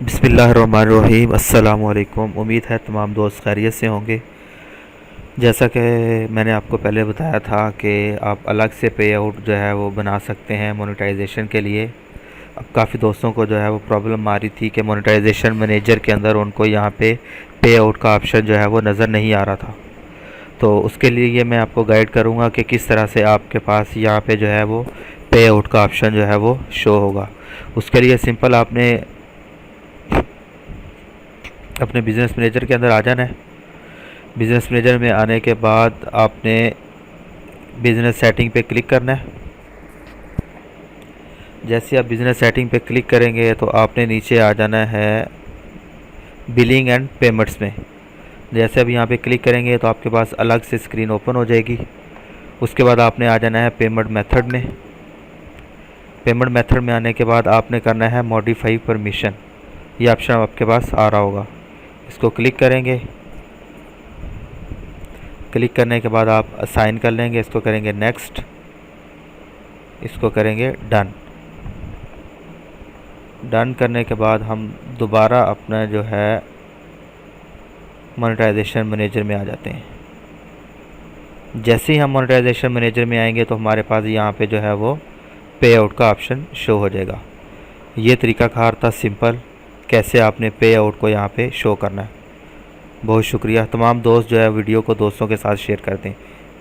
बिस्मिल्लाहिर्रहमानिर्रहीम। अस्सलामुअलैकुम। उम्मीद है तमाम दोस्त खैरियत से होंगे। जैसा कि मैंने आपको पहले बताया था कि आप अलग से पे आउट जो है वो बना सकते हैं मोनेटाइजेशन के लिए। अब काफ़ी दोस्तों को जो है वो प्रॉब्लम आ रही थी कि मोनेटाइजेशन मैनेजर के अंदर उनको यहाँ पे आउट का ऑप्शन जो है वो नज़र नहीं आ रहा था। तो उसके लिए ये मैं आपको गाइड करूँगा कि किस तरह से आपके पास यहाँ पे जो है वो पे आउट का ऑप्शन जो है वो शो होगा। उसके लिए सिंपल आपने अपने बिज़नेस मैनेजर के अंदर आ जाना है। बिज़नेस मैनेजर में आने के बाद आपने बिज़नेस सेटिंग पे क्लिक करना है। जैसे आप बिज़नेस सेटिंग पे क्लिक करेंगे तो आपने नीचे आ जाना है बिलिंग एंड पेमेंट्स में। जैसे अब यहाँ पे क्लिक करेंगे तो आपके पास अलग से स्क्रीन ओपन हो जाएगी। उसके बाद आपने आ जाना है पेमेंट मेथड में। पेमेंट मेथड में आने के बाद आपने करना है मॉडिफाई परमिशन। ये ऑप्शन आपके पास आ रहा होगा, इसको क्लिक करेंगे। क्लिक करने के बाद आप असाइन कर लेंगे, इसको करेंगे नेक्स्ट, इसको करेंगे डन। डन करने के बाद हम दोबारा अपना जो है मोनेटाइजेशन मैनेजर में आ जाते हैं। जैसे ही हम मोनेटाइजेशन मैनेजर में आएंगे तो हमारे पास यहाँ पे जो है वो पे आउट का ऑप्शन शो हो जाएगा। ये तरीक़ाकार था सिंपल, कैसे आपने पे आउट को यहाँ पे शो करना है। बहुत शुक्रिया। तमाम दोस्त जो है वीडियो को दोस्तों के साथ शेयर करते हैं।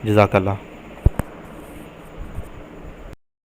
जज़ाकल्लाह।